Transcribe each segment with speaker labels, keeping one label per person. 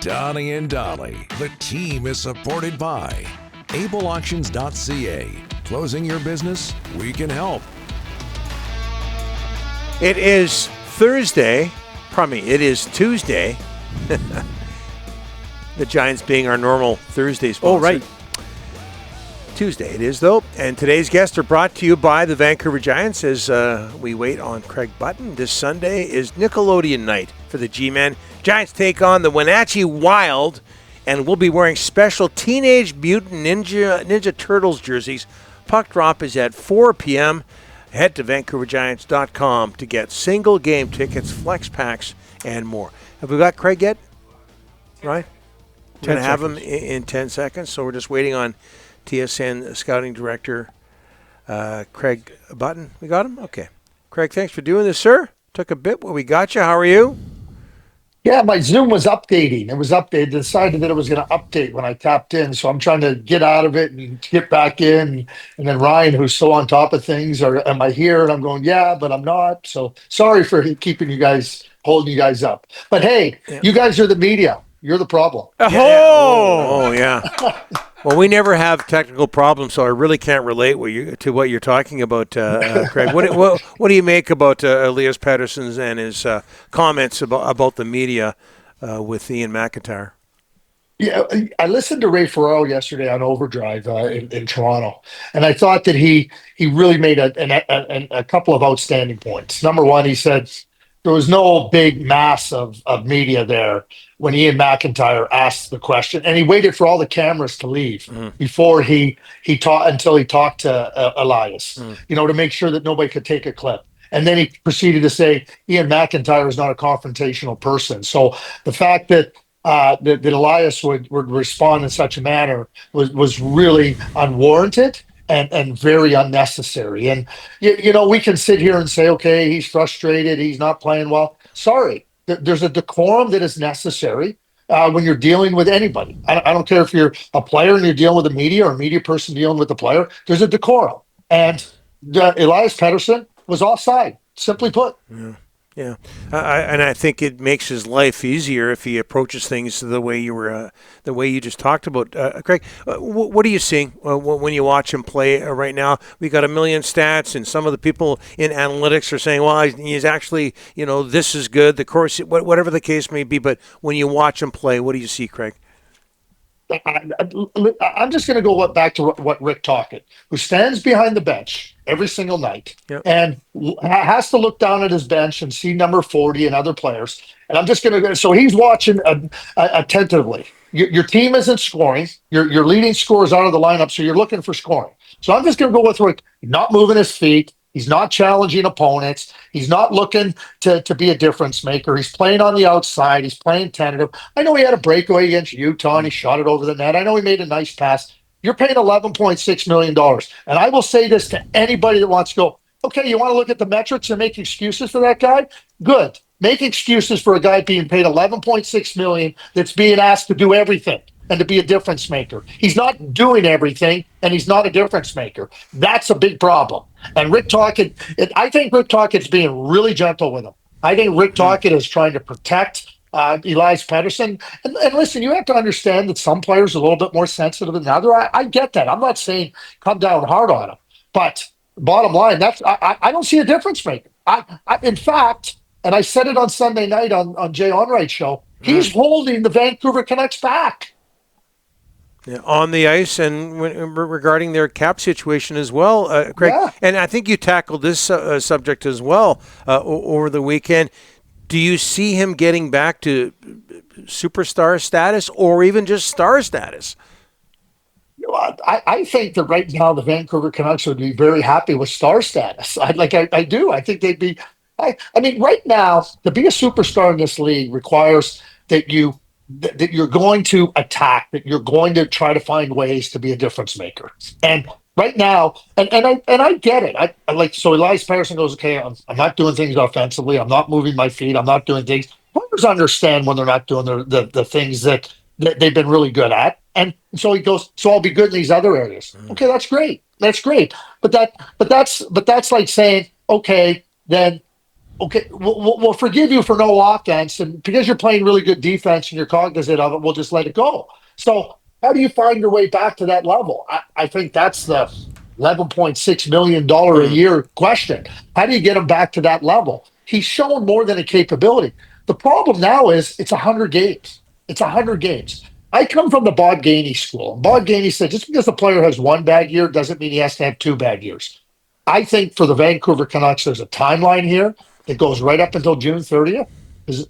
Speaker 1: Donnie and Dolly. The team is supported by ableauctions.ca. Closing your business? We can help.
Speaker 2: It is Thursday. Pardon me, it is Tuesday. The Giants being our normal Thursday sponsor.
Speaker 3: Oh, right.
Speaker 2: Tuesday it is, though. And today's guests are brought to you by the Vancouver Giants as we wait on Craig Button. This Sunday is Nickelodeon night for the G-Men. Giants take on the Wenatchee Wild, and we'll be wearing special Teenage Mutant Ninja Turtles jerseys. Puck drop is at 4 p.m. Head to VancouverGiants.com to get single game tickets, flex packs, and more. Have we got Craig yet? Right? We're going to have him in 10 seconds, so we're just waiting on TSN Scouting Director Craig Button. We got him? Okay. Craig, thanks for doing this, sir. Took a bit, but we got you. How are you?
Speaker 3: Yeah, my Zoom was updating. It was updated. Decided that it was going to update when I tapped in. So I'm trying to get out of it and get back in. And then Ryan, who's so on top of things, am I here? And I'm going, yeah, but I'm not. So sorry for keeping you guys, holding you guys up. But hey, You guys are the media. You're the problem.
Speaker 2: Oh, yeah. Well, we never have technical problems, so I really can't relate to what you're talking about, Craig. What do you make about Elias Pettersson and his comments about the media with Ian McIntyre?
Speaker 3: Yeah, I listened to Ray Ferraro yesterday on Overdrive in Toronto, and I thought that he really made a couple of outstanding points. Number one, he said there was no big mass of media there when Ian McIntyre asked the question, and he waited for all the cameras to leave before he talked to Elias, to make sure that nobody could take a clip. And then he proceeded to say Ian McIntyre is not a confrontational person. So the fact that Elias would respond in such a manner was really unwarranted and very unnecessary. And we can sit here and say, okay, he's frustrated, he's not playing well. Sorry. There's a decorum that is necessary when you're dealing with anybody. I don't care if you're a player and you're dealing with the media or a media person dealing with the player. There's a decorum. And Elias Pettersson was offside, simply put.
Speaker 2: Yeah. And I think it makes his life easier if he approaches things the way you just talked about. Craig, what are you seeing when you watch him play right now? We got a million stats, and some of the people in analytics are saying, well, he's actually, this is good, the course, whatever the case may be. But when you watch him play, what do you see, Craig?
Speaker 3: I'm just going to go back to what Rick Tocchet, who stands behind the bench every single night and has to look down at his bench and see number 40 and other players. And I'm just going to – so he's watching attentively. Your team isn't scoring. Your leading scorer is out of the lineup, so you're looking for scoring. So I'm just going to go with Rick, not moving his feet. He's not challenging opponents. He's not looking to be a difference maker. He's playing on the outside. He's playing tentative. I know he had a breakaway against Utah and he shot it over the net. I know he made a nice pass. You're paying $11.6 million. And I will say this to anybody that wants to go, okay, you want to look at the metrics and make excuses for that guy? Good. Make excuses for a guy being paid $11.6 million that's being asked to do everything and to be a difference maker. He's not doing everything, and he's not a difference maker. That's a big problem. And Rick Tocchet, I think Rick Tocchet's being really gentle with him. I think Rick Tocchet is trying to protect Elias Pettersson. And listen, you have to understand that some players are a little bit more sensitive than others. I get that. I'm not saying come down hard on him. But bottom line, I don't see a difference maker. In fact, and I said it on Sunday night on Jay Onright's show, he's holding the Vancouver Canucks back.
Speaker 2: Yeah, on the ice and regarding their cap situation as well, Craig. Yeah. And I think you tackled this subject as well over the weekend. Do you see him getting back to superstar status or even just star status?
Speaker 3: I think that right now the Vancouver Canucks would be very happy with star status. I do. I think they'd be. I mean, right now, to be a superstar in this league requires that you're going to attack, that you're going to try to find ways to be a difference maker. And right now, and I get it. So Elias Pettersson goes, okay, I'm not doing things offensively. I'm not moving my feet. I'm not doing things. Players understand when they're not doing the things that they've been really good at. And so he goes, so I'll be good in these other areas. Okay, that's great. That's great. But that's like saying, okay, then okay, we'll forgive you for no offense, and because you're playing really good defense and you're cognizant of it, we'll just let it go. So how do you find your way back to that level? I think that's the $11.6 million a year question. How do you get him back to that level? He's shown more than a capability. The problem now is it's 100 games. It's 100 games. I come from the Bob Gainey school. Bob Gainey said just because a player has one bad year doesn't mean he has to have two bad years. I think for the Vancouver Canucks, there's a timeline here that goes right up until June 30th.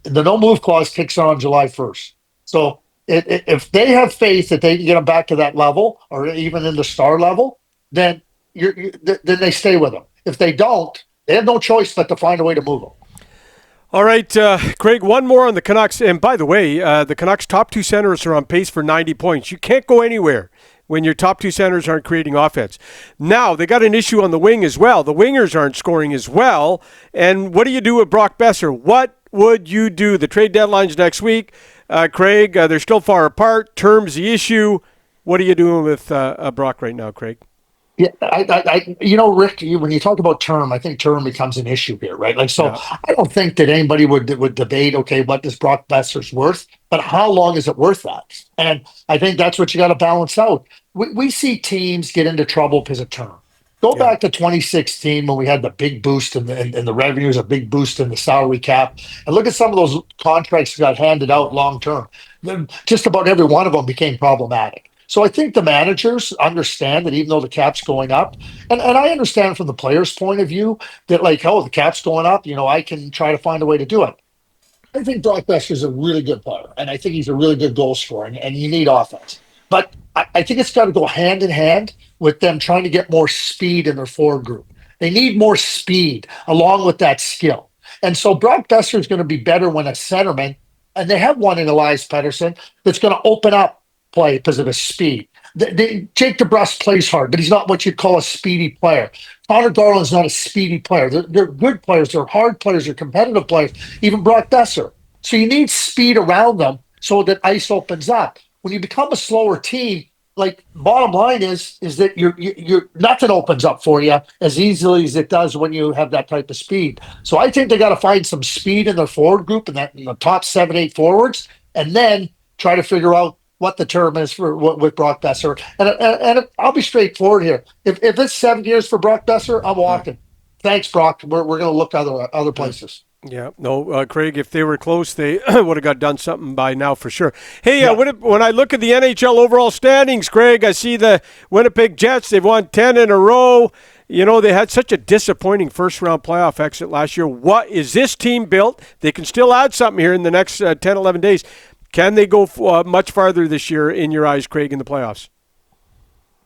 Speaker 3: The no move clause kicks on July 1st. So if they have faith that they can get them back to that level or even in the star level, then then they stay with them. If they don't, they have no choice but to find a way to move them.
Speaker 4: All right, Craig, one more on the Canucks. And by the way, the Canucks' top two centers are on pace for 90 points. You can't go anywhere when your top two centers aren't creating offense. Now, they got an issue on the wing as well. The wingers aren't scoring as well. And what do you do with Brock Boeser? What would you do? The trade deadline's next week. Craig, they're still far apart. Term's the issue. What are you doing with Brock right now, Craig?
Speaker 3: Yeah, Rick, when you talk about term, I think term becomes an issue here, right? I don't think that anybody would debate, okay, what does Brock Boeser's worth, but how long is it worth that? And I think that's what you got to balance out. We see teams get into trouble because of term. Go back to 2016 when we had the big boost in the revenues, a big boost in the salary cap, and look at some of those contracts that got handed out long term. Just about every one of them became problematic. So I think the managers understand that even though the cap's going up, and I understand from the player's point of view that the cap's going up, I can try to find a way to do it. I think Brock Boeser is a really good player, and I think he's a really good goal scorer, and you need offense. But I think it's got to go hand in hand with them trying to get more speed in their forward group. They need more speed along with that skill. And so Brock Boeser is going to be better when a centerman, and they have one in Elias Pettersson, that's going to open up play because of his speed. Jake DeBrusk plays hard, but he's not what you'd call a speedy player. Connor Garland's not a speedy player. They're good players. They're hard players. They're competitive players. Even Brock Boeser. So you need speed around them so that ice opens up. When you become a slower team, bottom line is that you're nothing opens up for you as easily as it does when you have that type of speed. So I think they got to find some speed in their forward group in the top 7-8 forwards, and then try to figure out what the term is with Brock Boeser. And I'll be straightforward here. If it's 7 years for Brock Boeser, I'm walking. Thanks, Brock. We're going to look other places.
Speaker 4: Yeah, no, Craig, if they were close, they would have got done something by now for sure. Hey, when I look at the NHL overall standings, Craig, I see the Winnipeg Jets. They've won 10 in a row. They had such a disappointing first-round playoff exit last year. What is this team built? They can still add something here in the next 10, 11 days. Can they go much farther this year, in your eyes, Craig, in the playoffs?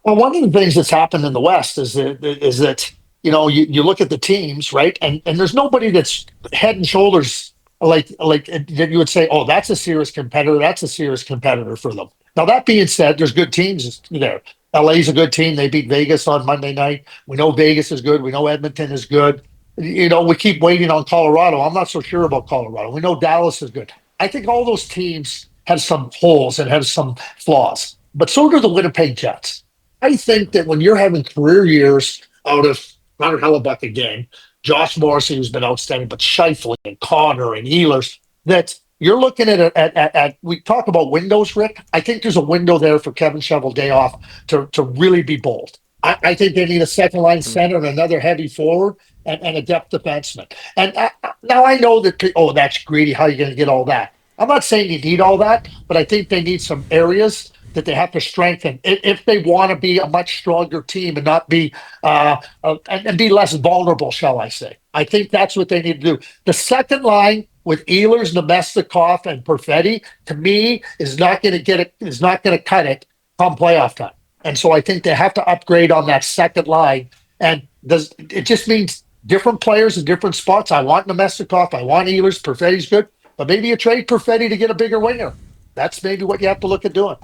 Speaker 3: Well, one of the things that's happened in the West is that you look at the teams, right, and there's nobody that's head and shoulders like that you would say, oh, that's a serious competitor. That's a serious competitor for them. Now, that being said, there's good teams there. LA's a good team. They beat Vegas on Monday night. We know Vegas is good. We know Edmonton is good. We keep waiting on Colorado. I'm not so sure about Colorado. We know Dallas is good. I think all those teams have some holes and have some flaws, but so do the Winnipeg Jets. I think that when you're having career years out of Connor Hellebuck again, Josh Morrissey, who's been outstanding, but Scheifele and Connor and Ehlers, that you're looking at we talk about windows, Rick. I think there's a window there for Kevin Cheveldayoff to really be bold. I think they need a second-line center and another heavy forward and a depth defenseman. And now I know that, that's greedy. How are you going to get all that? I'm not saying you need all that, but I think they need some areas that they have to strengthen if they want to be a much stronger team and not be and be less vulnerable, shall I say. I think that's what they need to do. The second line with Ehlers, Nemestikov, and Perfetti, to me, is not going to cut it come playoff time. And so I think they have to upgrade on that second line. And it just means different players in different spots. I want Nemestikov. I want Ehlers. Perfetti's good. But maybe you trade Perfetti to get a bigger winger. That's maybe what you have to look at doing.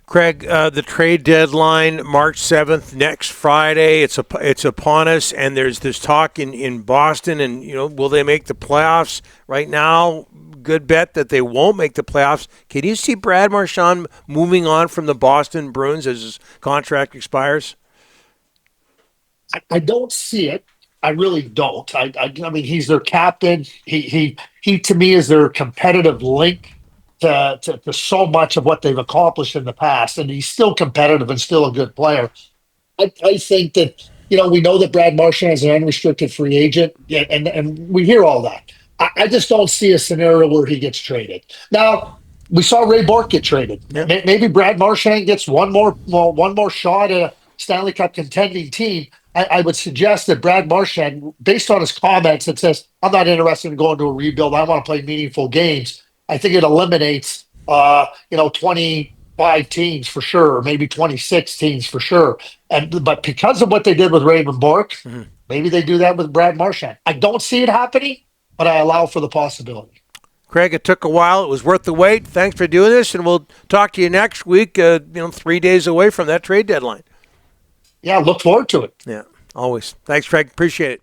Speaker 2: Craig, the trade deadline, March 7th, next Friday, it's upon us, and there's this talk in Boston, and, will they make the playoffs? Right now, good bet that they won't make the playoffs. Can you see Brad Marchand moving on from the Boston Bruins as his contract expires?
Speaker 3: I don't see it. I really don't. I mean, he's their captain. He to me is their competitive link to so much of what they've accomplished in the past, and he's still competitive and still a good player. I think that we know that Brad Marchand is an unrestricted free agent, yeah, and we hear all that. I just don't see a scenario where he gets traded. Now we saw Ray Bork get traded.
Speaker 2: Yeah.
Speaker 3: Maybe Brad Marchand gets one more shot at a Stanley Cup contending team. I would suggest that Brad Marchand, based on his comments, that says, "I'm not interested in going to a rebuild. I want to play meaningful games." I think it eliminates 25 teams for sure, or maybe 26 teams for sure. But because of what they did with Raymond Bork, maybe they do that with Brad Marchand. I don't see it happening, but I allow for the possibility.
Speaker 2: Craig, it took a while. It was worth the wait. Thanks for doing this, and we'll talk to you next week, 3 days away from that trade deadline.
Speaker 3: Yeah, look forward to it.
Speaker 2: Yeah, always. Thanks, Craig. Appreciate it.